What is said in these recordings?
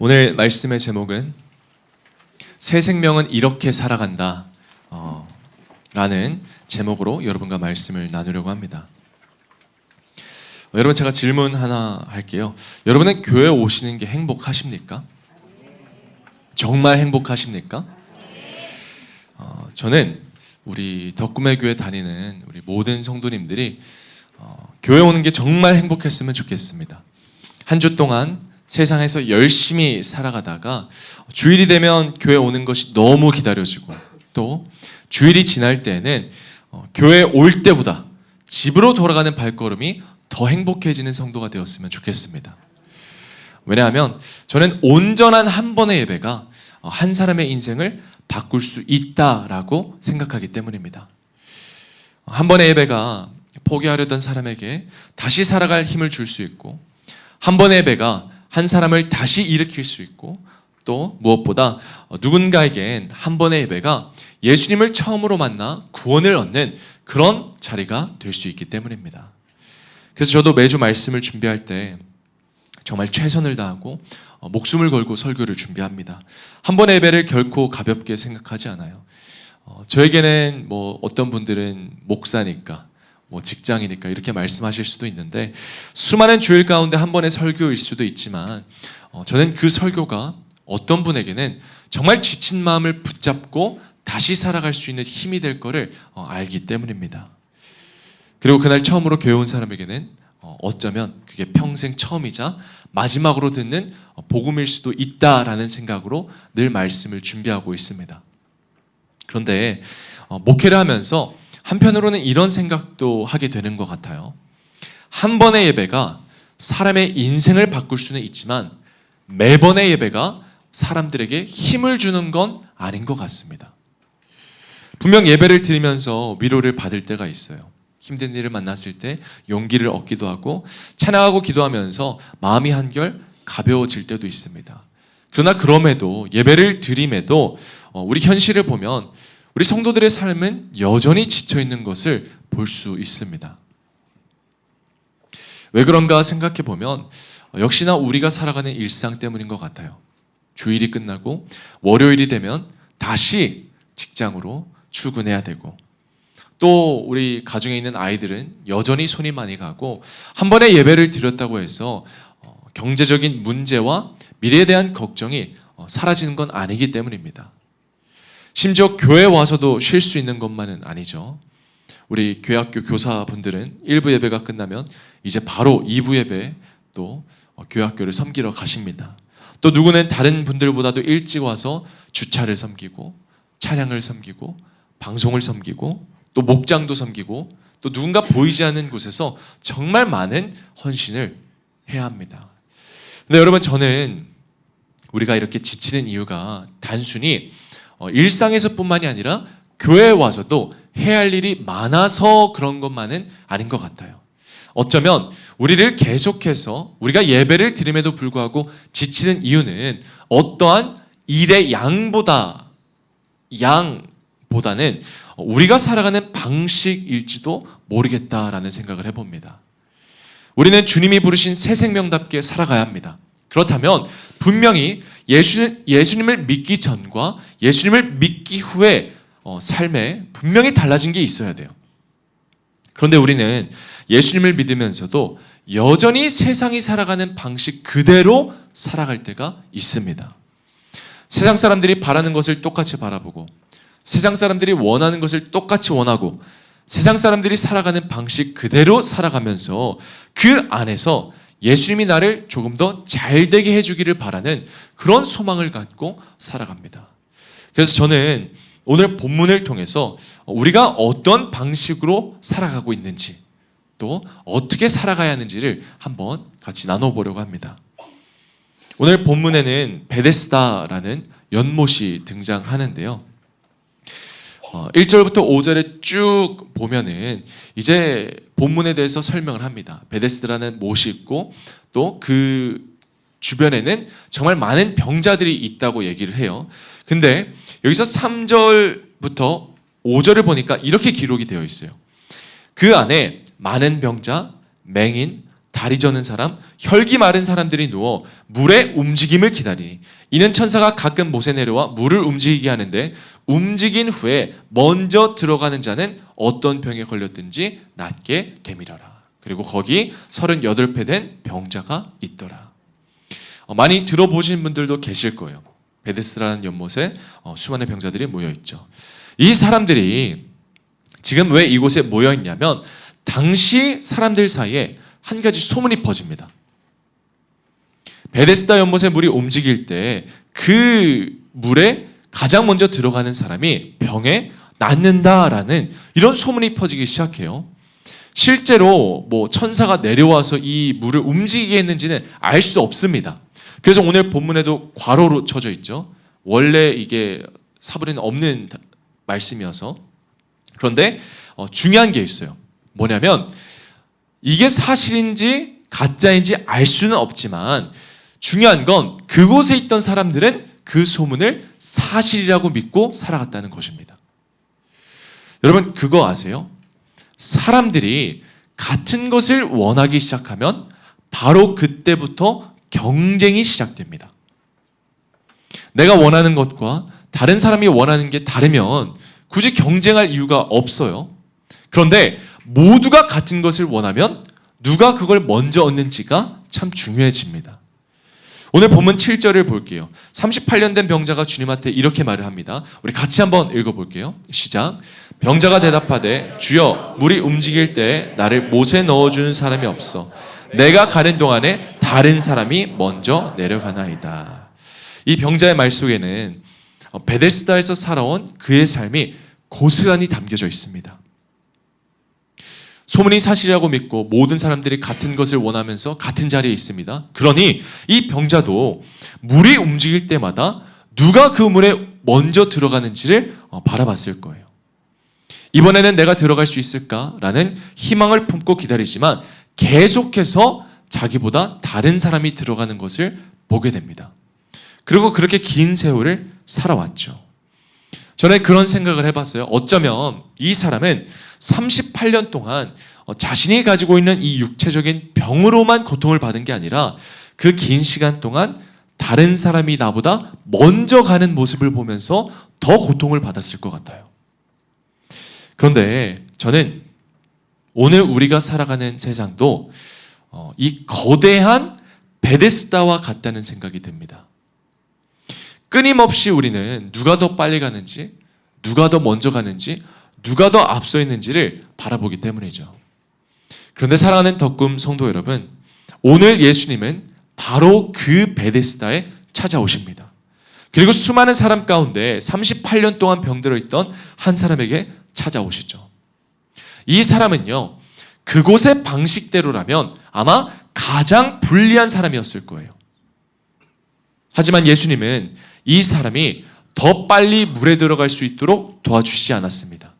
오늘 말씀의 제목은 새 생명은 이렇게 살아간다 라는 제목으로 여러분과 말씀을 나누려고 합니다. 여러분, 제가 질문 하나 할게요. 여러분은 교회 오시는 게 행복하십니까? 정말 행복하십니까? 저는 우리 덕금의 교회 다니는 우리 모든 성도님들이 교회 오는 게 정말 행복했으면 좋겠습니다. 한 주 동안 세상에서 열심히 살아가다가 주일이 되면 교회 오는 것이 너무 기다려지고, 또 주일이 지날 때에는 교회 올 때보다 집으로 돌아가는 발걸음이 더 행복해지는 성도가 되었으면 좋겠습니다. 왜냐하면 저는 온전한 한 번의 예배가 한 사람의 인생을 바꿀 수 있다라고 생각하기 때문입니다. 한 번의 예배가 포기하려던 사람에게 다시 살아갈 힘을 줄 수 있고, 한 번의 예배가 한 사람을 다시 일으킬 수 있고, 또 무엇보다 누군가에겐 한 번의 예배가 예수님을 처음으로 만나 구원을 얻는 그런 자리가 될 수 있기 때문입니다. 그래서 저도 매주 말씀을 준비할 때 정말 최선을 다하고 목숨을 걸고 설교를 준비합니다. 한 번의 예배를 결코 가볍게 생각하지 않아요. 저에게는 어떤 분들은 목사니까, 직장이니까 이렇게 말씀하실 수도 있는데, 수많은 주일 가운데 한 번의 설교일 수도 있지만, 저는 그 설교가 어떤 분에게는 정말 지친 마음을 붙잡고 다시 살아갈 수 있는 힘이 될 거를 알기 때문입니다. 그리고 그날 처음으로 교회 온 사람에게는 어쩌면 그게 평생 처음이자 마지막으로 듣는 복음일 수도 있다라는 생각으로 늘 말씀을 준비하고 있습니다. 그런데 목회를 하면서 한편으로는 이런 생각도 하게 되는 것 같아요. 한 번의 예배가 사람의 인생을 바꿀 수는 있지만 매번의 예배가 사람들에게 힘을 주는 건 아닌 것 같습니다. 분명 예배를 드리면서 위로를 받을 때가 있어요. 힘든 일을 만났을 때 용기를 얻기도 하고, 찬양하고 기도하면서 마음이 한결 가벼워질 때도 있습니다. 그러나 그럼에도, 예배를 드림에도 우리 현실을 보면 우리 성도들의 삶은 여전히 지쳐있는 것을 볼 수 있습니다. 왜 그런가 생각해 보면 역시나 우리가 살아가는 일상 때문인 것 같아요. 주일이 끝나고 월요일이 되면 다시 직장으로 출근해야 되고, 또 우리 가정에 있는 아이들은 여전히 손이 많이 가고, 한 번의 예배를 드렸다고 해서 경제적인 문제와 미래에 대한 걱정이 사라지는 건 아니기 때문입니다. 심지어 교회에 와서도 쉴 수 있는 것만은 아니죠. 우리 교회학교 교사분들은 1부 예배가 끝나면 이제 바로 2부 예배, 또 교회학교를 섬기러 가십니다. 또 누구는 다른 분들보다도 일찍 와서 주차를 섬기고, 찬양을 섬기고, 방송을 섬기고, 또 목장도 섬기고, 또 누군가 보이지 않는 곳에서 정말 많은 헌신을 해야 합니다. 근데 여러분, 저는 우리가 이렇게 지치는 이유가 단순히 일상에서뿐만이 아니라 교회에 와서도 해야 할 일이 많아서 그런 것만은 아닌 것 같아요. 어쩌면 우리를 계속해서 우리가 예배를 드림에도 불구하고 지치는 이유는 어떠한 일의 양보다는 우리가 살아가는 방식일지도 모르겠다라는 생각을 해봅니다. 우리는 주님이 부르신 새 생명답게 살아가야 합니다. 그렇다면 분명히 예수님을 믿기 전과 예수님을 믿기 후에 삶에 분명히 달라진 게 있어야 돼요. 그런데 우리는 예수님을 믿으면서도 여전히 세상이 살아가는 방식 그대로 살아갈 때가 있습니다. 세상 사람들이 바라는 것을 똑같이 바라보고, 세상 사람들이 원하는 것을 똑같이 원하고, 세상 사람들이 살아가는 방식 그대로 살아가면서 그 안에서 예수님이 나를 조금 더 잘되게 해주기를 바라는 그런 소망을 갖고 살아갑니다. 그래서 저는 오늘 본문을 통해서 우리가 어떤 방식으로 살아가고 있는지, 또 어떻게 살아가야 하는지를 한번 같이 나눠보려고 합니다. 오늘 본문에는 베데스다라는 연못이 등장하는데요. 1절부터 5절에 쭉 보면은 이제 본문에 대해서 설명을 합니다. 베데스다라는 못이 있고, 또 그 주변에는 정말 많은 병자들이 있다고 얘기를 해요. 근데 여기서 3절부터 5절을 보니까 이렇게 기록이 되어 있어요. 그 안에 많은 병자, 맹인, 다리 저는 사람, 혈기 마른 사람들이 누워 물의 움직임을 기다리니 이는 천사가 가끔 못에 내려와 물을 움직이게 하는데 움직인 후에 먼저 들어가는 자는 어떤 병에 걸렸든지 낫게 되밀어라. 그리고 거기 38배 된 병자가 있더라. 많이 들어보신 분들도 계실 거예요. 베데스다라는 연못에 수많은 병자들이 모여있죠. 이 사람들이 지금 왜 이곳에 모여있냐면 당시 사람들 사이에 한 가지 소문이 퍼집니다. 베데스다 연못에 물이 움직일 때 그 물에 가장 먼저 들어가는 사람이 병에 낫는다라는 이런 소문이 퍼지기 시작해요. 실제로 뭐 천사가 내려와서 이 물을 움직이게 했는지는 알 수 없습니다. 그래서 오늘 본문에도 괄호로 쳐져 있죠. 원래 이게 사본에는 없는 말씀이어서. 그런데 중요한 게 있어요. 뭐냐면 이게 사실인지 가짜인지 알 수는 없지만 중요한 건 그곳에 있던 사람들은 그 소문을 사실이라고 믿고 살아갔다는 것입니다. 여러분 그거 아세요? 사람들이 같은 것을 원하기 시작하면 바로 그때부터 경쟁이 시작됩니다. 내가 원하는 것과 다른 사람이 원하는 게 다르면 굳이 경쟁할 이유가 없어요. 그런데 모두가 같은 것을 원하면 누가 그걸 먼저 얻는지가 참 중요해집니다. 오늘 본문 7절을 볼게요. 38년 된 병자가 주님한테 이렇게 말을 합니다. 우리 같이 한번 읽어볼게요. 시작. 병자가 대답하되 주여 물이 움직일 때 나를 못에 넣어주는 사람이 없어. 내가 가는 동안에 다른 사람이 먼저 내려가나이다. 이 병자의 말 속에는 베데스다에서 살아온 그의 삶이 고스란히 담겨져 있습니다. 소문이 사실이라고 믿고 모든 사람들이 같은 것을 원하면서 같은 자리에 있습니다. 그러니 이 병자도 물이 움직일 때마다 누가 그 물에 먼저 들어가는지를 바라봤을 거예요. 이번에는 내가 들어갈 수 있을까라는 희망을 품고 기다리지만 계속해서 자기보다 다른 사람이 들어가는 것을 보게 됩니다. 그리고 그렇게 긴 세월을 살아왔죠. 저는 그런 생각을 해봤어요. 어쩌면 이 사람은 38년 동안 자신이 가지고 있는 이 육체적인 병으로만 고통을 받은 게 아니라 그 긴 시간 동안 다른 사람이 나보다 먼저 가는 모습을 보면서 더 고통을 받았을 것 같아요. 그런데 저는 오늘 우리가 살아가는 세상도 이 거대한 베데스다와 같다는 생각이 듭니다. 끊임없이 우리는 누가 더 빨리 가는지, 누가 더 먼저 가는지, 누가 더 앞서 있는지를 바라보기 때문이죠. 그런데 사랑하는 덕금 성도 여러분, 오늘 예수님은 바로 그 베데스다에 찾아오십니다. 그리고 수많은 사람 가운데 38년 동안 병들어 있던 한 사람에게 찾아오시죠. 이 사람은요, 그곳의 방식대로라면 아마 가장 불리한 사람이었을 거예요. 하지만 예수님은 이 사람이 더 빨리 물에 들어갈 수 있도록 도와주시지 않았습니다.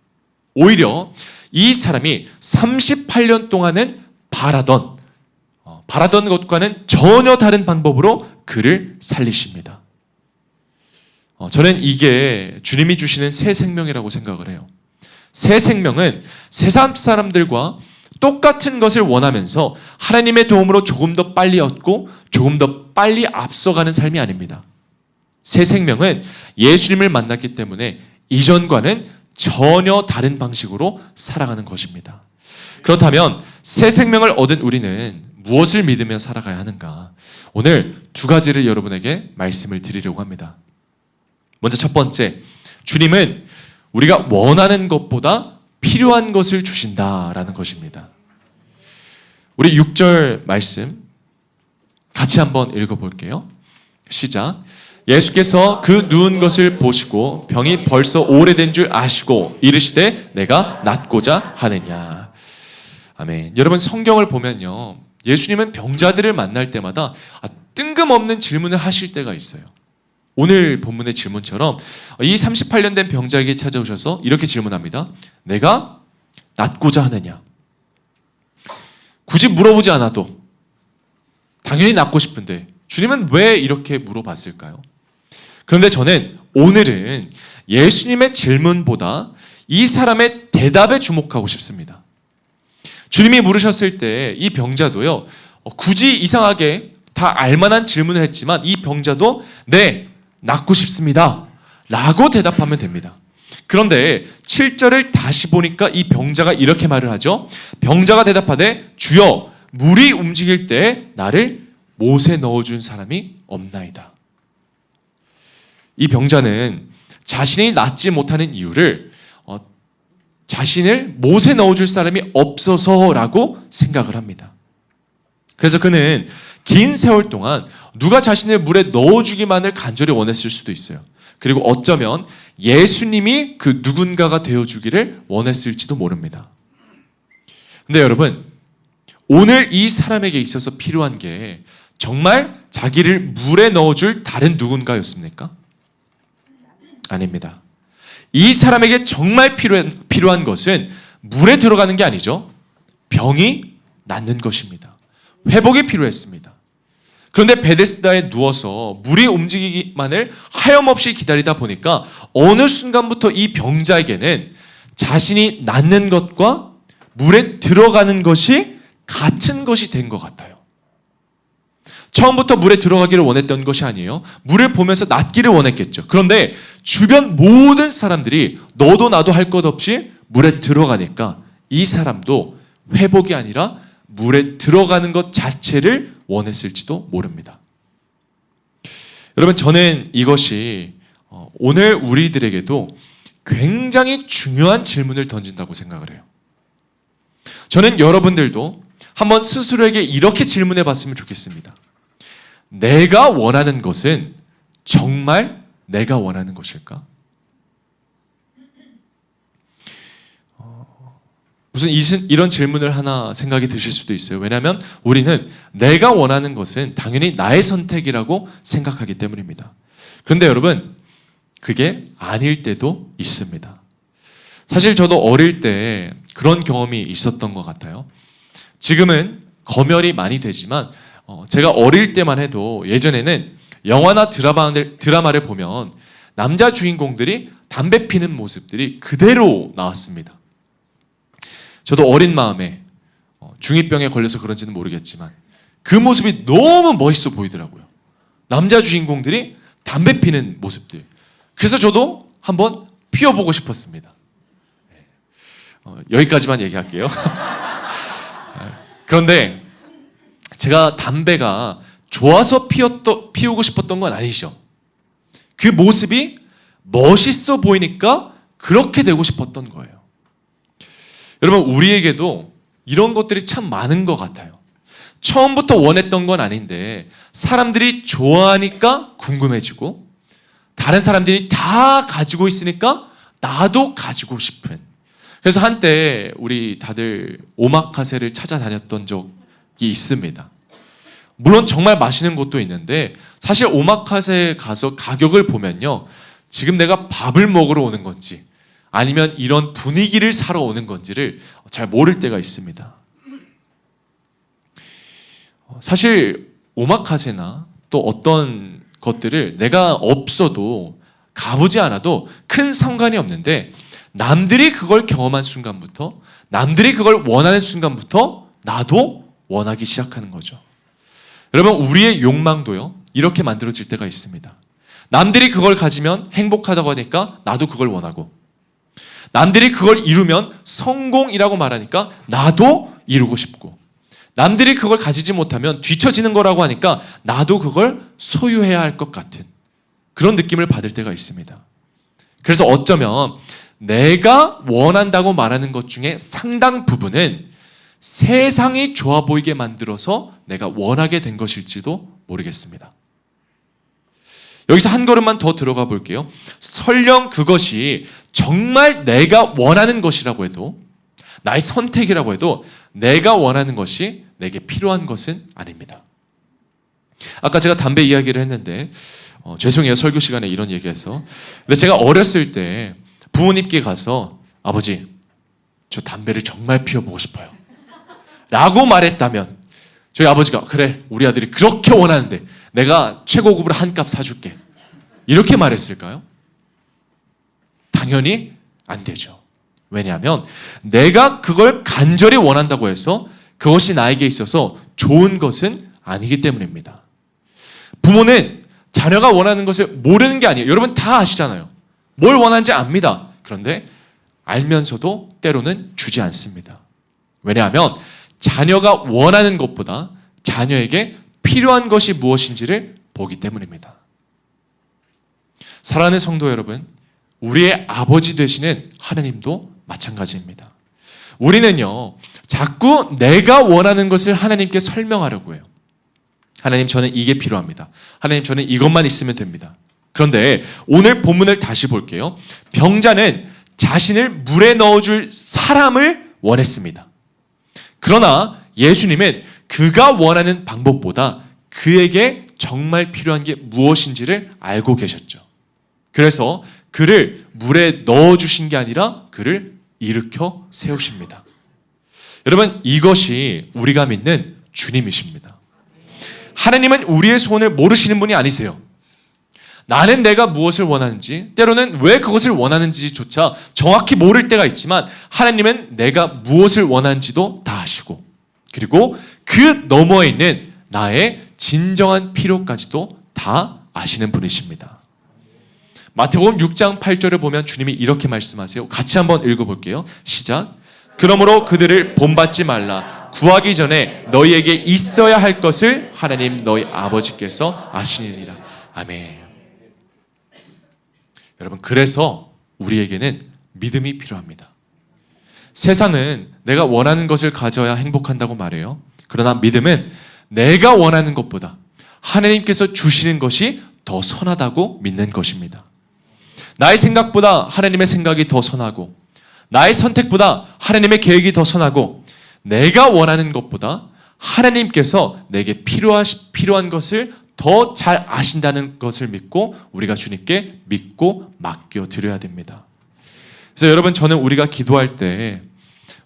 오히려 이 사람이 38년 동안은 바라던 것과는 전혀 다른 방법으로 그를 살리십니다. 저는 이게 주님이 주시는 새 생명이라고 생각을 해요. 새 생명은 세상 사람들과 똑같은 것을 원하면서 하나님의 도움으로 조금 더 빨리 얻고 조금 더 빨리 앞서가는 삶이 아닙니다. 새 생명은 예수님을 만났기 때문에 이전과는 전혀 다른 방식으로 살아가는 것입니다. 그렇다면 새 생명을 얻은 우리는 무엇을 믿으며 살아가야 하는가? 오늘 두 가지를 여러분에게 말씀을 드리려고 합니다. 먼저 첫 번째, 주님은 우리가 원하는 것보다 필요한 것을 주신다라는 것입니다. 우리 6절 말씀 같이 한번 읽어볼게요. 시작. 예수께서 그 누운 것을 보시고 병이 벌써 오래된 줄 아시고 이르시되 내가 낫고자 하느냐. 아멘. 여러분 성경을 보면요, 예수님은 병자들을 만날 때마다 뜬금없는 질문을 하실 때가 있어요. 오늘 본문의 질문처럼 이 38년 된 병자에게 찾아오셔서 이렇게 질문합니다. 내가 낫고자 하느냐. 굳이 물어보지 않아도 당연히 낫고 싶은데 주님은 왜 이렇게 물어봤을까요? 그런데 저는 오늘은 예수님의 질문보다 이 사람의 대답에 주목하고 싶습니다. 주님이 물으셨을 때 이 병자도요, 굳이 이상하게 다 알만한 질문을 했지만 이 병자도 네, 낫고 싶습니다 라고 대답하면 됩니다. 그런데 7절을 다시 보니까 이 병자가 이렇게 말을 하죠. 병자가 대답하되 주여 물이 움직일 때 나를 못에 넣어준 사람이 없나이다. 이 병자는 자신이 낫지 못하는 이유를 자신을 못에 넣어줄 사람이 없어서라고 생각을 합니다. 그래서 그는 긴 세월 동안 누가 자신을 물에 넣어주기만을 간절히 원했을 수도 있어요. 그리고 어쩌면 예수님이 그 누군가가 되어주기를 원했을지도 모릅니다. 근데 여러분, 오늘 이 사람에게 있어서 필요한 게 정말 자기를 물에 넣어줄 다른 누군가였습니까? 아닙니다. 이 사람에게 정말 필요한 것은 물에 들어가는 게 아니죠. 병이 낫는 것입니다. 회복이 필요했습니다. 그런데 베데스다에 누워서 물이 움직이기만을 하염없이 기다리다 보니까 어느 순간부터 이 병자에게는 자신이 낫는 것과 물에 들어가는 것이 같은 것이 된 것 같아요. 처음부터 물에 들어가기를 원했던 것이 아니에요. 물을 보면서 낫기를 원했겠죠. 그런데 주변 모든 사람들이 너도 나도 할 것 없이 물에 들어가니까 이 사람도 회복이 아니라 물에 들어가는 것 자체를 원했을지도 모릅니다. 여러분, 저는 이것이 오늘 우리들에게도 굉장히 중요한 질문을 던진다고 생각을 해요. 저는 여러분들도 한번 스스로에게 이렇게 질문해 봤으면 좋겠습니다. 내가 원하는 것은 정말 내가 원하는 것일까? 무슨 이런 질문을 하나 생각이 드실 수도 있어요. 왜냐하면 우리는 내가 원하는 것은 당연히 나의 선택이라고 생각하기 때문입니다. 그런데 여러분, 그게 아닐 때도 있습니다. 사실 저도 어릴 때 그런 경험이 있었던 것 같아요. 지금은 검열이 많이 되지만 제가 어릴 때만 해도 예전에는 영화나 드라마를 보면 남자 주인공들이 담배 피는 모습들이 그대로 나왔습니다. 저도 어린 마음에 중2병에 걸려서 그런지는 모르겠지만 그 모습이 너무 멋있어 보이더라고요. 남자 주인공들이 담배 피는 모습들. 그래서 저도 한번 피워보고 싶었습니다. 여기까지만 얘기할게요. 그런데 제가 담배가 좋아서 피우고 싶었던 건 아니죠. 그 모습이 멋있어 보이니까 그렇게 되고 싶었던 거예요. 여러분, 우리에게도 이런 것들이 참 많은 것 같아요. 처음부터 원했던 건 아닌데 사람들이 좋아하니까 궁금해지고 다른 사람들이 다 가지고 있으니까 나도 가지고 싶은. 그래서 한때 우리 다들 오마카세를 찾아다녔던 적이 있습니다. 물론 정말 맛있는 곳도 있는데 사실 오마카세에 가서 가격을 보면요, 지금 내가 밥을 먹으러 오는 건지 아니면 이런 분위기를 사러 오는 건지를 잘 모를 때가 있습니다. 사실 오마카세나 또 어떤 것들을 내가 없어도 가보지 않아도 큰 상관이 없는데 남들이 그걸 경험한 순간부터, 남들이 그걸 원하는 순간부터 나도 원하기 시작하는 거죠. 여러분, 우리의 욕망도요, 이렇게 만들어질 때가 있습니다. 남들이 그걸 가지면 행복하다고 하니까 나도 그걸 원하고, 남들이 그걸 이루면 성공이라고 말하니까 나도 이루고 싶고, 남들이 그걸 가지지 못하면 뒤처지는 거라고 하니까 나도 그걸 소유해야 할 것 같은 그런 느낌을 받을 때가 있습니다. 그래서 어쩌면 내가 원한다고 말하는 것 중에 상당 부분은 세상이 좋아 보이게 만들어서 내가 원하게 된 것일지도 모르겠습니다. 여기서 한 걸음만 더 들어가 볼게요. 설령 그것이 정말 내가 원하는 것이라고 해도, 나의 선택이라고 해도 내가 원하는 것이 내게 필요한 것은 아닙니다. 아까 제가 담배 이야기를 했는데 죄송해요, 설교 시간에 이런 얘기해서. 근데 제가 어렸을 때 부모님께 가서 아버지, 저 담배를 정말 피워보고 싶어요 라고 말했다면 저희 아버지가 그래, 우리 아들이 그렇게 원하는데 내가 최고급으로 한 값 사줄게 이렇게 말했을까요? 당연히 안 되죠. 왜냐하면 내가 그걸 간절히 원한다고 해서 그것이 나에게 있어서 좋은 것은 아니기 때문입니다. 부모는 자녀가 원하는 것을 모르는 게 아니에요. 여러분 다 아시잖아요. 뭘 원하는지 압니다. 그런데 알면서도 때로는 주지 않습니다. 왜냐하면 자녀가 원하는 것보다 자녀에게 필요한 것이 무엇인지를 보기 때문입니다. 사랑하는 성도 여러분, 우리의 아버지 되시는 하나님도 마찬가지입니다. 우리는요, 자꾸 내가 원하는 것을 하나님께 설명하려고 해요. 하나님, 저는 이게 필요합니다. 하나님, 저는 이것만 있으면 됩니다. 그런데 오늘 본문을 다시 볼게요. 병자는 자신을 물에 넣어줄 사람을 원했습니다. 그러나 예수님은 그가 원하는 방법보다 그에게 정말 필요한 게 무엇인지를 알고 계셨죠. 그래서 그를 물에 넣어주신 게 아니라 그를 일으켜 세우십니다. 여러분, 이것이 우리가 믿는 주님이십니다. 하나님은 우리의 소원을 모르시는 분이 아니세요. 나는 내가 무엇을 원하는지, 때로는 왜 그것을 원하는지조차 정확히 모를 때가 있지만 하나님은 내가 무엇을 원하는지도 다 아시고, 그리고 그 너머에 있는 나의 진정한 필요까지도 다 아시는 분이십니다. 마태복음 6장 8절을 보면 주님이 이렇게 말씀하세요. 같이 한번 읽어볼게요. 시작. 그러므로 그들을 본받지 말라. 구하기 전에 너희에게 있어야 할 것을 하나님 너희 아버지께서 아시느니라. 아멘. 여러분, 그래서 우리에게는 믿음이 필요합니다. 세상은 내가 원하는 것을 가져야 행복한다고 말해요. 그러나 믿음은 내가 원하는 것보다 하나님께서 주시는 것이 더 선하다고 믿는 것입니다. 나의 생각보다 하나님의 생각이 더 선하고, 나의 선택보다 하나님의 계획이 더 선하고, 내가 원하는 것보다 하나님께서 내게 필요한 것을 더 잘 아신다는 것을 믿고 우리가 주님께 믿고 맡겨드려야 됩니다. 그래서 여러분, 저는 우리가 기도할 때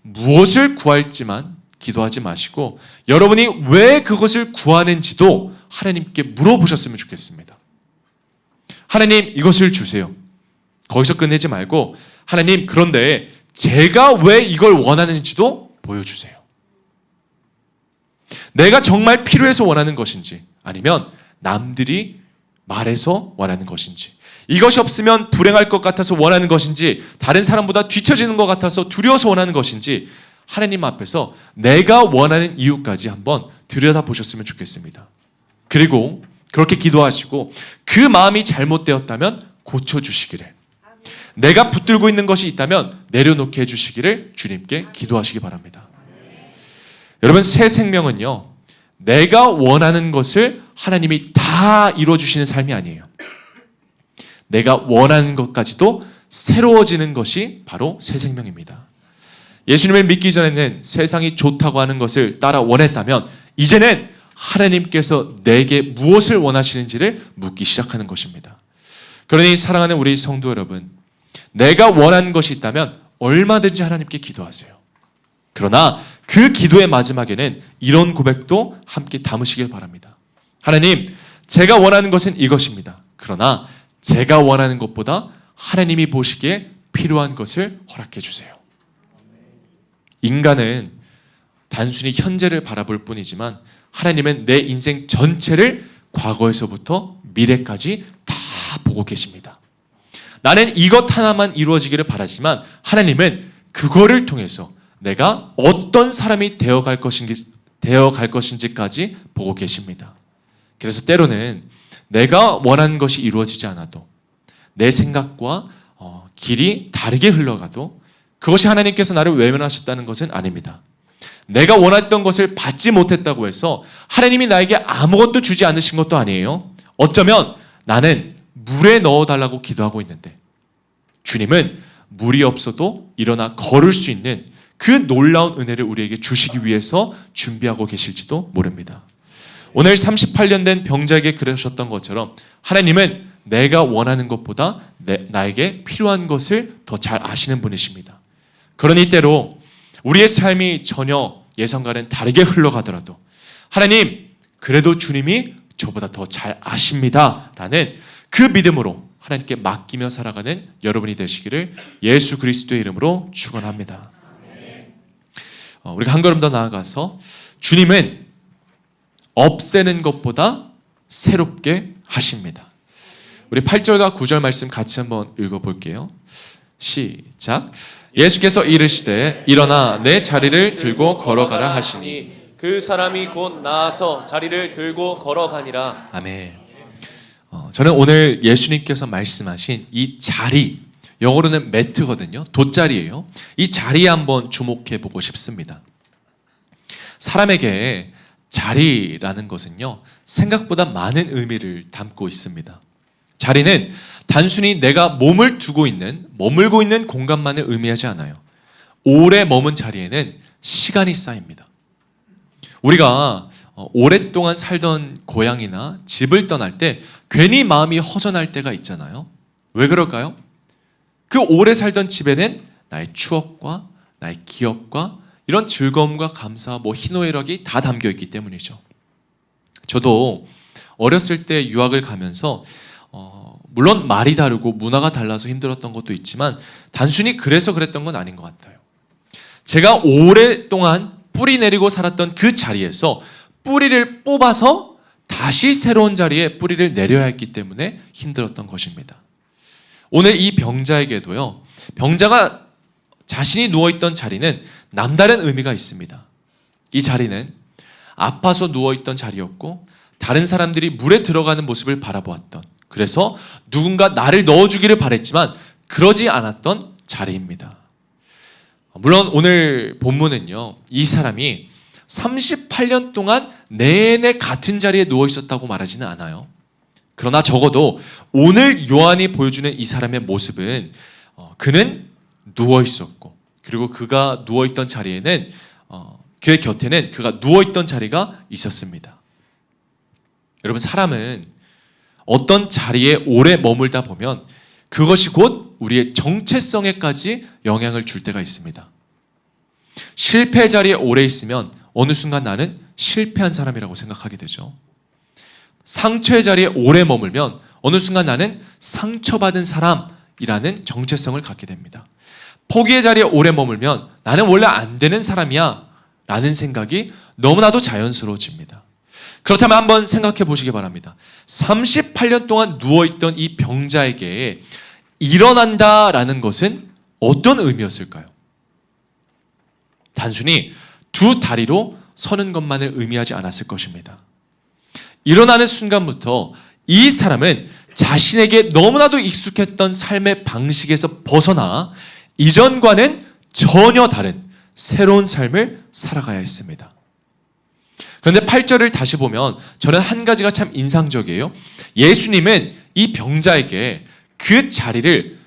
무엇을 구할지만 기도하지 마시고 여러분이 왜 그것을 구하는지도 하나님께 물어보셨으면 좋겠습니다. 하나님, 이것을 주세요. 거기서 끝내지 말고, 하나님, 그런데 제가 왜 이걸 원하는지도 보여주세요. 내가 정말 필요해서 원하는 것인지, 아니면 남들이 말해서 원하는 것인지, 이것이 없으면 불행할 것 같아서 원하는 것인지, 다른 사람보다 뒤처지는 것 같아서 두려워서 원하는 것인지, 하나님 앞에서 내가 원하는 이유까지 한번 들여다보셨으면 좋겠습니다. 그리고 그렇게 기도하시고 그 마음이 잘못되었다면 고쳐주시기를, 내가 붙들고 있는 것이 있다면 내려놓게 해주시기를 주님께 기도하시기 바랍니다. 여러분, 새 생명은요, 내가 원하는 것을 하나님이 다 이루어주시는 삶이 아니에요. 내가 원하는 것까지도 새로워지는 것이 바로 새 생명입니다. 예수님을 믿기 전에는 세상이 좋다고 하는 것을 따라 원했다면 이제는 하나님께서 내게 무엇을 원하시는지를 묻기 시작하는 것입니다. 그러니 사랑하는 우리 성도 여러분, 내가 원하는 것이 있다면 얼마든지 하나님께 기도하세요. 그러나 그 기도의 마지막에는 이런 고백도 함께 담으시길 바랍니다. 하나님, 제가 원하는 것은 이것입니다. 그러나 제가 원하는 것보다 하나님이 보시기에 필요한 것을 허락해 주세요. 인간은 단순히 현재를 바라볼 뿐이지만 하나님은 내 인생 전체를 과거에서부터 미래까지 다 보고 계십니다. 나는 이것 하나만 이루어지기를 바라지만 하나님은 그거를 통해서 내가 어떤 사람이 되어갈 것인지까지 보고 계십니다. 그래서 때로는 내가 원하는 것이 이루어지지 않아도, 내 생각과 길이 다르게 흘러가도 그것이 하나님께서 나를 외면하셨다는 것은 아닙니다. 내가 원했던 것을 받지 못했다고 해서 하나님이 나에게 아무것도 주지 않으신 것도 아니에요. 어쩌면 나는 물에 넣어달라고 기도하고 있는데 주님은 물이 없어도 일어나 걸을 수 있는 그 놀라운 은혜를 우리에게 주시기 위해서 준비하고 계실지도 모릅니다. 오늘 38년 된 병자에게 그러셨던 것처럼 하나님은 내가 원하는 것보다 나에게 필요한 것을 더 잘 아시는 분이십니다. 그러니 때로 우리의 삶이 전혀 예상과는 다르게 흘러가더라도 하나님, 그래도 주님이 저보다 더 잘 아십니다 라는 그 믿음으로 하나님께 맡기며 살아가는 여러분이 되시기를 예수 그리스도의 이름으로 축원합니다. 우리가 한 걸음 더 나아가서 주님은 없애는 것보다 새롭게 하십니다. 우리 8절과 9절 말씀 같이 한번 읽어볼게요. 시작. 예수께서 이르시되 일어나 내 자리를 들고 걸어가라 하시니 그 사람이 곧 나아서 자리를 들고 걸어가니라. 아멘. 저는 오늘 예수님께서 말씀하신 이 자리, 영어로는 매트거든요. 돗자리예요. 이 자리에 한번 주목해 보고 싶습니다. 사람에게 자리라는 것은요, 생각보다 많은 의미를 담고 있습니다. 자리는 단순히 내가 몸을 두고 있는, 머물고 있는 공간만을 의미하지 않아요. 오래 머문 자리에는 시간이 쌓입니다. 우리가 오랫동안 살던 고향이나 집을 떠날 때 괜히 마음이 허전할 때가 있잖아요. 왜 그럴까요? 그 오래 살던 집에는 나의 추억과 나의 기억과 이런 즐거움과 감사, 희노애락이 다 담겨 있기 때문이죠. 저도 어렸을 때 유학을 가면서 물론 말이 다르고 문화가 달라서 힘들었던 것도 있지만 단순히 그래서 그랬던 건 아닌 것 같아요. 제가 오랫동안 뿌리 내리고 살았던 그 자리에서 뿌리를 뽑아서 다시 새로운 자리에 뿌리를 내려야 했기 때문에 힘들었던 것입니다. 오늘 이 병자에게도요, 병자가 자신이 누워있던 자리는 남다른 의미가 있습니다. 이 자리는 아파서 누워있던 자리였고 다른 사람들이 물에 들어가는 모습을 바라보았던, 그래서 누군가 나를 넣어주기를 바랬지만 그러지 않았던 자리입니다. 물론 오늘 본문은요, 이 사람이 38년 동안 내내 같은 자리에 누워 있었다고 말하지는 않아요. 그러나 적어도 오늘 요한이 보여주는 이 사람의 모습은 그는 누워 있었고, 그리고 그가 누워 있던 자리에는 그의 곁에는 그가 누워 있던 자리가 있었습니다. 여러분, 사람은 어떤 자리에 오래 머물다 보면 그것이 곧 우리의 정체성에까지 영향을 줄 때가 있습니다. 실패 자리에 오래 있으면 어느 순간 나는 실패한 사람이라고 생각하게 되죠. 상처의 자리에 오래 머물면 어느 순간 나는 상처받은 사람이라는 정체성을 갖게 됩니다. 포기의 자리에 오래 머물면 나는 원래 안 되는 사람이야 라는 생각이 너무나도 자연스러워집니다. 그렇다면 한번 생각해 보시기 바랍니다. 38년 동안 누워있던 이 병자에게 일어난다라는 것은 어떤 의미였을까요? 단순히 두 다리로 서는 것만을 의미하지 않았을 것입니다. 일어나는 순간부터 이 사람은 자신에게 너무나도 익숙했던 삶의 방식에서 벗어나 이전과는 전혀 다른 새로운 삶을 살아가야 했습니다. 그런데 8절을 다시 보면 저는 한 가지가 참 인상적이에요. 예수님은 이 병자에게 그 자리를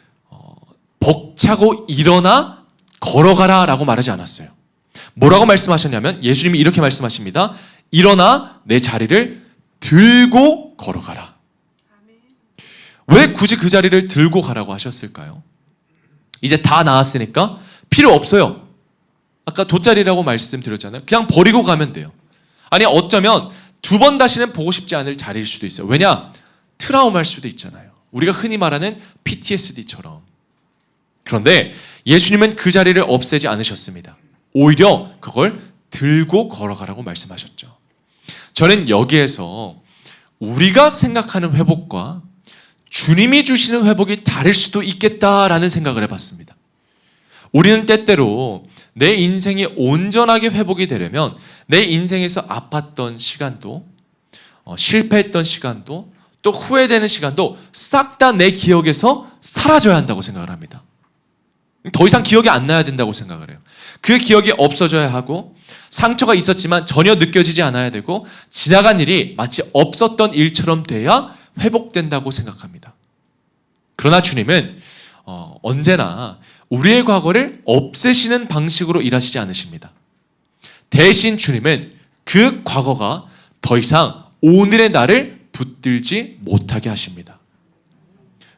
벅차고 일어나 걸어가라 라고 말하지 않았어요. 뭐라고 말씀하셨냐면 예수님이 이렇게 말씀하십니다. 일어나 내 자리를 들고 걸어가라. 왜 굳이 그 자리를 들고 가라고 하셨을까요? 이제 다 나았으니까 필요 없어요. 아까 돗자리라고 말씀드렸잖아요. 그냥 버리고 가면 돼요. 아니, 어쩌면 두 번 다시는 보고 싶지 않을 자리일 수도 있어요. 왜냐? 트라우마일 수도 있잖아요. 우리가 흔히 말하는 PTSD처럼. 그런데 예수님은 그 자리를 없애지 않으셨습니다. 오히려 그걸 들고 걸어가라고 말씀하셨죠. 저는 여기에서 우리가 생각하는 회복과 주님이 주시는 회복이 다를 수도 있겠다라는 생각을 해봤습니다. 우리는 때때로 내 인생이 온전하게 회복이 되려면 내 인생에서 아팠던 시간도, 실패했던 시간도, 또 후회되는 시간도 싹 다 내 기억에서 사라져야 한다고 생각을 합니다. 더 이상 기억이 안 나야 된다고 생각을 해요. 그 기억이 없어져야 하고 상처가 있었지만 전혀 느껴지지 않아야 되고 지나간 일이 마치 없었던 일처럼 돼야 회복된다고 생각합니다. 그러나 주님은 언제나 우리의 과거를 없애시는 방식으로 일하시지 않으십니다. 대신 주님은 그 과거가 더 이상 오늘의 나를 붙들지 못하게 하십니다.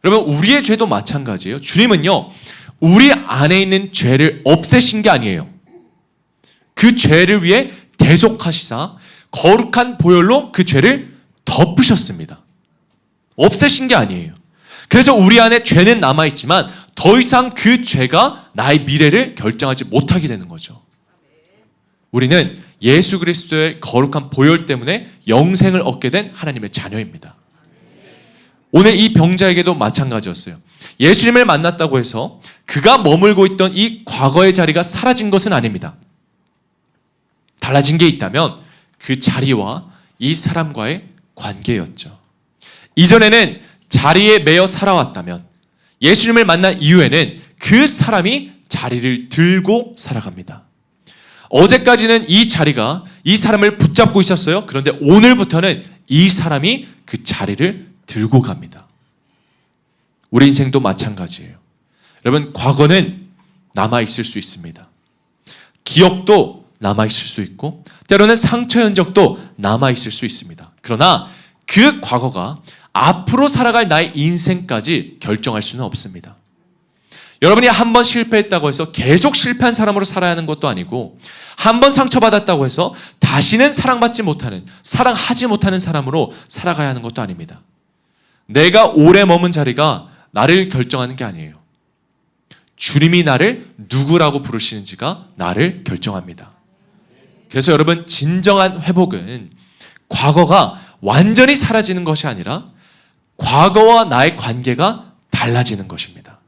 여러분, 우리의 죄도 마찬가지예요. 주님은요, 우리 안에 있는 죄를 없애신 게 아니에요. 그 죄를 위해 대속하시사 거룩한 보혈로 그 죄를 덮으셨습니다. 없애신 게 아니에요. 그래서 우리 안에 죄는 남아있지만 더 이상 그 죄가 나의 미래를 결정하지 못하게 되는 거죠. 우리는 예수 그리스도의 거룩한 보혈 때문에 영생을 얻게 된 하나님의 자녀입니다. 오늘 이 병자에게도 마찬가지였어요. 예수님을 만났다고 해서 그가 머물고 있던 이 과거의 자리가 사라진 것은 아닙니다. 달라진 게 있다면 그 자리와 이 사람과의 관계였죠. 이전에는 자리에 매여 살아왔다면 예수님을 만난 이후에는 그 사람이 자리를 들고 살아갑니다. 어제까지는 이 자리가 이 사람을 붙잡고 있었어요. 그런데 오늘부터는 이 사람이 그 자리를 들고 갑니다. 우리 인생도 마찬가지예요. 여러분, 과거는 남아있을 수 있습니다. 기억도 남아있을 수 있고 때로는 상처 흔적도 남아있을 수 있습니다. 그러나 그 과거가 앞으로 살아갈 나의 인생까지 결정할 수는 없습니다. 여러분이 한 번 실패했다고 해서 계속 실패한 사람으로 살아야 하는 것도 아니고 한 번 상처받았다고 해서 다시는 사랑받지 못하는, 사랑하지 못하는 사람으로 살아가야 하는 것도 아닙니다. 내가 오래 머문 자리가 나를 결정하는 게 아니에요. 주님이 나를 누구라고 부르시는지가 나를 결정합니다. 그래서 여러분, 진정한 회복은 과거가 완전히 사라지는 것이 아니라 과거와 나의 관계가 달라지는 것입니다.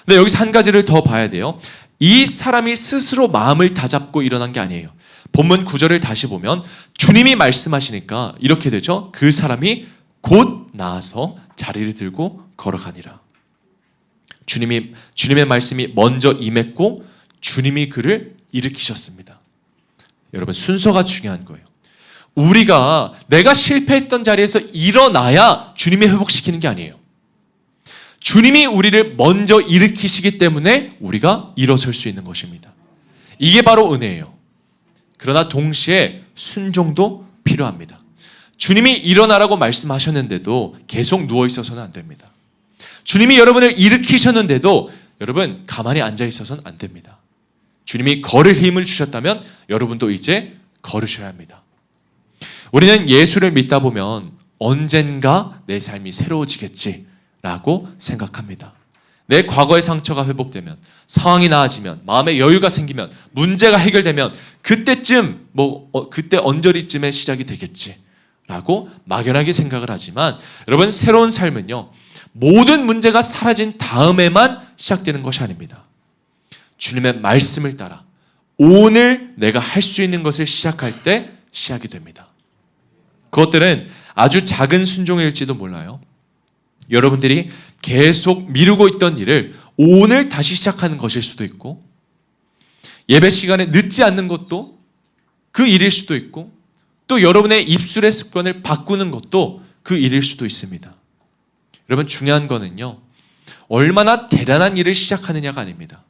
근데 여기서 한 가지를 더 봐야 돼요. 이 사람이 스스로 마음을 다잡고 일어난 게 아니에요. 본문 9절을 다시 보면 주님이 말씀하시니까 이렇게 되죠. 그 사람이 곧 나아서 자리를 들고 걸어가니라. 주님의 말씀이 먼저 임했고 주님이 그를 일으키셨습니다. 여러분, 순서가 중요한 거예요. 내가 실패했던 자리에서 일어나야 주님이 회복시키는 게 아니에요. 주님이 우리를 먼저 일으키시기 때문에 우리가 일어설 수 있는 것입니다. 이게 바로 은혜예요. 그러나 동시에 순종도 필요합니다. 주님이 일어나라고 말씀하셨는데도 계속 누워 있어서는 안 됩니다. 주님이 여러분을 일으키셨는데도 여러분 가만히 앉아 있어서는 안 됩니다. 주님이 걸을 힘을 주셨다면 여러분도 이제 걸으셔야 합니다. 우리는 예수를 믿다 보면 언젠가 내 삶이 새로워지겠지라고 생각합니다. 내 과거의 상처가 회복되면, 상황이 나아지면, 마음의 여유가 생기면, 문제가 해결되면 그때쯤 그때 언저리쯤에 시작이 되겠지라고 막연하게 생각을 하지만 여러분, 새로운 삶은요, 모든 문제가 사라진 다음에만 시작되는 것이 아닙니다. 주님의 말씀을 따라 오늘 내가 할 수 있는 것을 시작할 때 시작이 됩니다. 그것들은 아주 작은 순종일지도 몰라요. 여러분들이 계속 미루고 있던 일을 오늘 다시 시작하는 것일 수도 있고, 예배 시간에 늦지 않는 것도 그 일일 수도 있고, 또 여러분의 입술의 습관을 바꾸는 것도 그 일일 수도 있습니다. 여러분, 중요한 거는요, 얼마나 대단한 일을 시작하느냐가 아닙니다.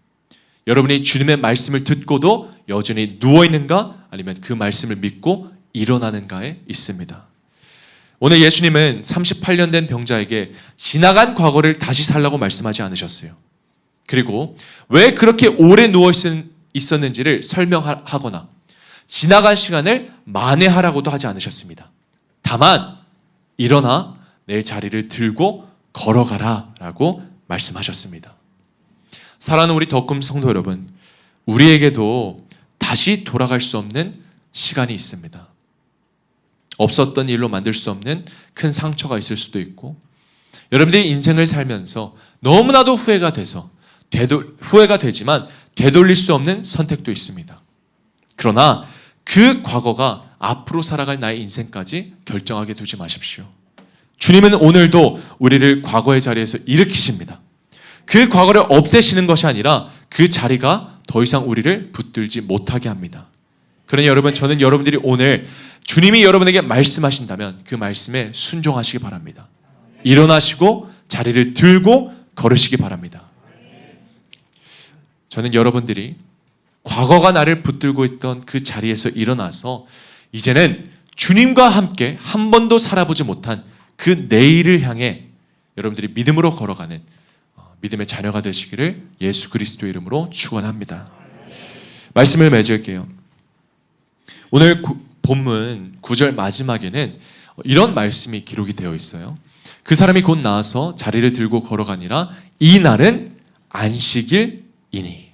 여러분이 주님의 말씀을 듣고도 여전히 누워있는가, 아니면 그 말씀을 믿고 일어나는가에 있습니다. 오늘 예수님은 38년 된 병자에게 지나간 과거를 다시 살라고 말씀하지 않으셨어요. 그리고 왜 그렇게 오래 누워 있었는지를 설명하거나 지나간 시간을 만회하라고도 하지 않으셨습니다. 다만 일어나 내 자리를 들고 걸어가라 라고 말씀하셨습니다. 사랑하는 우리 덕금 성도 여러분, 우리에게도 다시 돌아갈 수 없는 시간이 있습니다. 없었던 일로 만들 수 없는 큰 상처가 있을 수도 있고, 여러분들이 인생을 살면서 너무나도 후회가 되지만 되돌릴 수 없는 선택도 있습니다. 그러나 그 과거가 앞으로 살아갈 나의 인생까지 결정하게 두지 마십시오. 주님은 오늘도 우리를 과거의 자리에서 일으키십니다. 그 과거를 없애시는 것이 아니라 그 자리가 더 이상 우리를 붙들지 못하게 합니다. 그러니 여러분, 저는 여러분들이 오늘 주님이 여러분에게 말씀하신다면 그 말씀에 순종하시기 바랍니다. 일어나시고 자리를 들고 걸으시기 바랍니다. 저는 여러분들이 과거가 나를 붙들고 있던 그 자리에서 일어나서 이제는 주님과 함께 한 번도 살아보지 못한 그 내일을 향해 여러분들이 믿음으로 걸어가는 믿음의 자녀가 되시기를 예수 그리스도의 이름으로 축원합니다. 말씀을 맺을게요. 오늘 본문 9절 마지막에는 이런 말씀이 기록이 되어 있어요. 그 사람이 곧 나와서 자리를 들고 걸어가니라. 이 날은 안식일이니.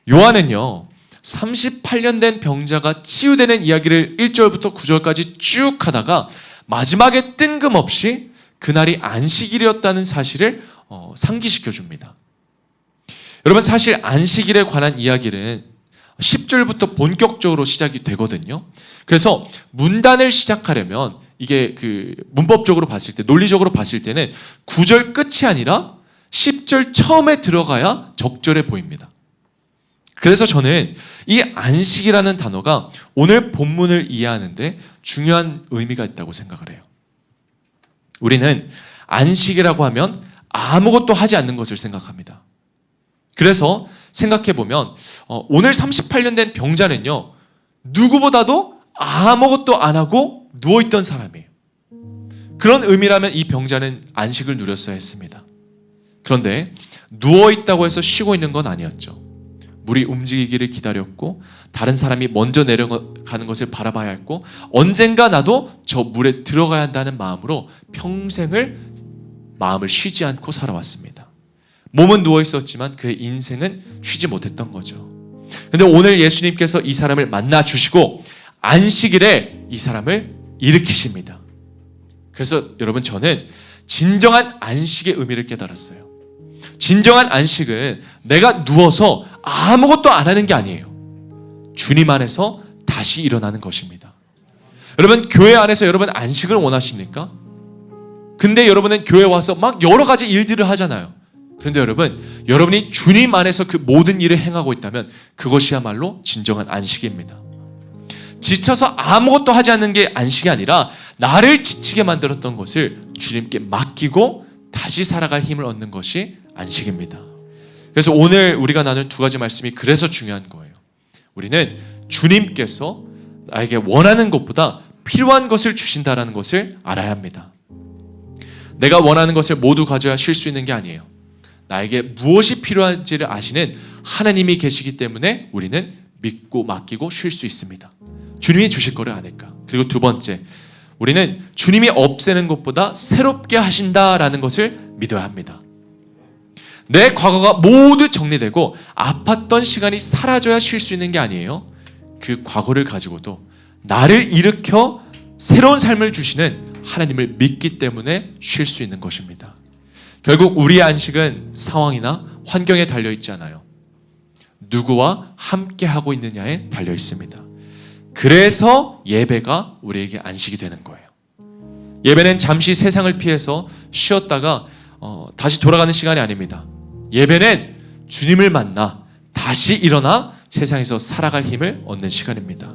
요한은요, 38년 된 병자가 치유되는 이야기를 1절부터 9절까지 쭉 하다가 마지막에 뜬금없이 그날이 안식일이었다는 사실을 상기시켜 줍니다. 여러분, 사실 안식일에 관한 이야기는 10절부터 본격적으로 시작이 되거든요. 그래서 문단을 시작하려면 이게 문법적으로 봤을 때, 논리적으로 봤을 때는 9절 끝이 아니라 10절 처음에 들어가야 적절해 보입니다. 그래서 저는 이 안식이라는 단어가 오늘 본문을 이해하는데 중요한 의미가 있다고 생각을 해요. 우리는 안식이라고 하면 아무것도 하지 않는 것을 생각합니다. 그래서 생각해보면 오늘 38년 된 병자는요, 누구보다도 아무것도 안 하고 누워있던 사람이에요. 그런 의미라면 이 병자는 안식을 누렸어야 했습니다. 그런데 누워있다고 해서 쉬고 있는 건 아니었죠. 물이 움직이기를 기다렸고 다른 사람이 먼저 내려가는 것을 바라봐야 했고 언젠가 나도 저 물에 들어가야 한다는 마음으로 평생을 마음을 쉬지 않고 살아왔습니다. 몸은 누워있었지만 그의 인생은 쉬지 못했던 거죠. 그런데 오늘 예수님께서 이 사람을 만나주시고 안식일에 이 사람을 일으키십니다. 그래서 여러분, 저는 진정한 안식의 의미를 깨달았어요. 진정한 안식은 내가 누워서 아무것도 안 하는 게 아니에요. 주님 안에서 다시 일어나는 것입니다. 여러분, 교회 안에서 여러분 안식을 원하십니까? 근데 여러분은 교회 와서 막 여러 가지 일들을 하잖아요. 그런데 여러분, 여러분이 주님 안에서 그 모든 일을 행하고 있다면 그것이야말로 진정한 안식입니다. 지쳐서 아무것도 하지 않는 게 안식이 아니라 나를 지치게 만들었던 것을 주님께 맡기고 다시 살아갈 힘을 얻는 것이 안식입니다. 그래서 오늘 우리가 나눈 두 가지 말씀이 그래서 중요한 거예요. 우리는 주님께서 나에게 원하는 것보다 필요한 것을 주신다는 것을 알아야 합니다. 내가 원하는 것을 모두 가져야 쉴 수 있는 게 아니에요. 나에게 무엇이 필요한지를 아시는 하나님이 계시기 때문에 우리는 믿고 맡기고 쉴 수 있습니다. 주님이 주실 거를 아니까. 그리고 두 번째, 우리는 주님이 없애는 것보다 새롭게 하신다라는 것을 믿어야 합니다. 내 과거가 모두 정리되고 아팠던 시간이 사라져야 쉴 수 있는 게 아니에요. 그 과거를 가지고도 나를 일으켜 새로운 삶을 주시는 하나님을 믿기 때문에 쉴 수 있는 것입니다. 결국 우리의 안식은 상황이나 환경에 달려 있지 않아요. 누구와 함께 하고 있느냐에 달려 있습니다. 그래서 예배가 우리에게 안식이 되는 거예요. 예배는 잠시 세상을 피해서 쉬었다가 다시 돌아가는 시간이 아닙니다. 예배는 주님을 만나 다시 일어나 세상에서 살아갈 힘을 얻는 시간입니다.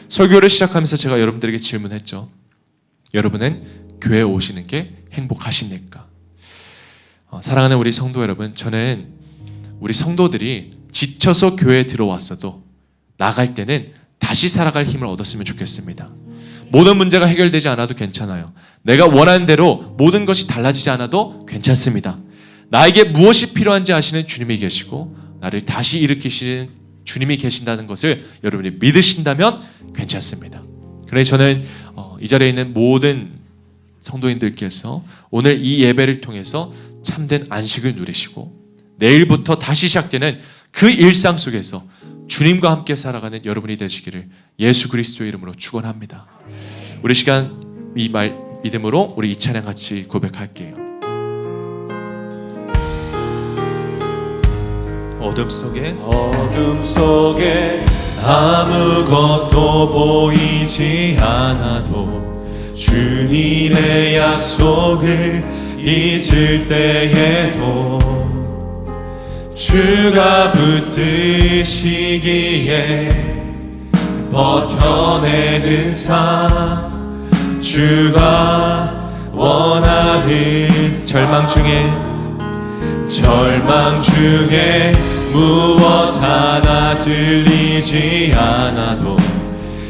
설교를 시작하면서 제가 여러분들에게 질문했죠. 여러분은 교회에 오시는 게 행복하십니까? 사랑하는 우리 성도 여러분, 저는 우리 성도들이 지쳐서 교회에 들어왔어도 나갈 때는 다시 살아갈 힘을 얻었으면 좋겠습니다. 모든 문제가 해결되지 않아도 괜찮아요. 내가 원하는 대로 모든 것이 달라지지 않아도 괜찮습니다. 나에게 무엇이 필요한지 아시는 주님이 계시고 나를 다시 일으키시는 주님이 계신다는 것을 여러분이 믿으신다면 괜찮습니다. 그래서 저는 이 자리에 있는 모든 성도인들께서 오늘 이 예배를 통해서 참된 안식을 누리시고 내일부터 다시 시작되는 그 일상 속에서 주님과 함께 살아가는 여러분이 되시기를 예수 그리스도의 이름으로 축원합니다. 우리 시간 이 말 믿음으로 우리 이 찬양 같이 고백할게요. 어둠 속에 아무것도 보이지 않아도 주님의 약속을 잊을 때에도 주가 붙드시기에 버텨내는 삶, 주가 원하는 절망 중에 무엇 하나 들리지 않아도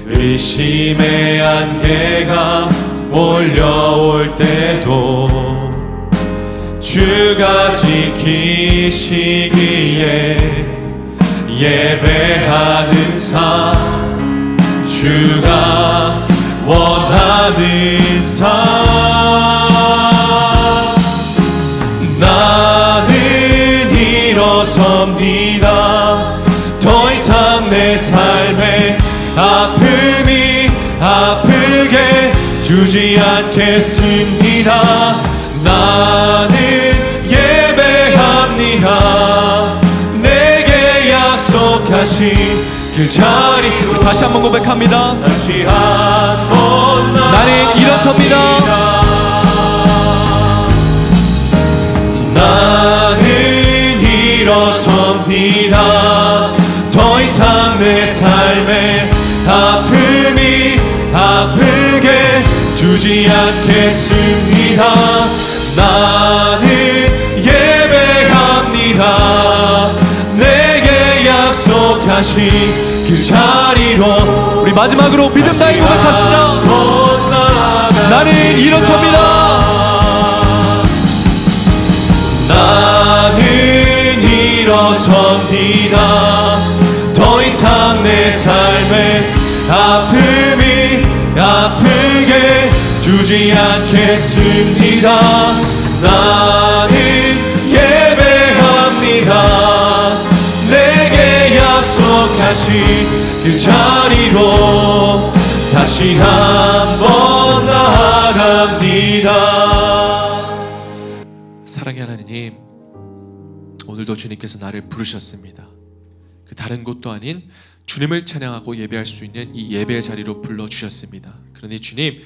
의심의 안개가 몰려올 때도 주가 지키시기에 예배하는 삶, 주가 원하는 삶, 나는 일어섭니다. 더 이상 내 두지 않겠습니다. 나는 예배합니다. 내게 약속하신 그 자리. 우리 다시 한번 고백합니다. 다시 한번 나는 일어섭니다. 나는 일어섭니다. 더 이상 내 삶에 아픔이 아프게 두지 않겠습니다. 나는 예배합니다. 내게 약속하신 그 자리로. 우리 마지막으로 믿음 다해 고백합시다. 나는 일어섭니다. 나는 일어섭니다. 더 이상 내 삶에 아픔이 아프게 두지 않겠습니다. 나는 예배합니다. 내게 약속하신 그 자리로 다시 한번 나아갑니다. 사랑의 하나님, 오늘도 주님께서 나를 부르셨습니다. 그 다른 곳도 아닌 주님을 찬양하고 예배할 수 있는 이 예배의 자리로 불러주셨습니다. 그러니 주님,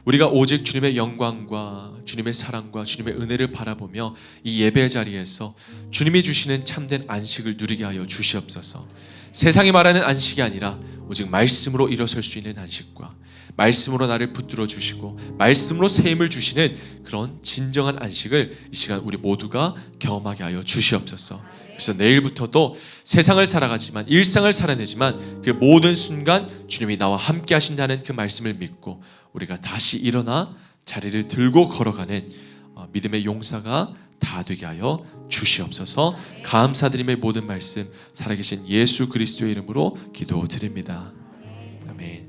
우리가 오직 주님의 영광과 주님의 사랑과 주님의 은혜를 바라보며 이 예배의 자리에서 주님이 주시는 참된 안식을 누리게 하여 주시옵소서. 세상이 말하는 안식이 아니라 오직 말씀으로 일어설 수 있는 안식과 말씀으로 나를 붙들어 주시고 말씀으로 새 힘을 주시는 그런 진정한 안식을 이 시간 우리 모두가 경험하게 하여 주시옵소서. 그래서 내일부터도 세상을 살아가지만 일상을 살아내지만 그 모든 순간 주님이 나와 함께 하신다는 그 말씀을 믿고 우리가 다시 일어나 자리를 들고 걸어가는 믿음의 용사가 다 되게 하여 주시옵소서. 감사드림의 모든 말씀 살아계신 예수 그리스도의 이름으로 기도드립니다. 아멘.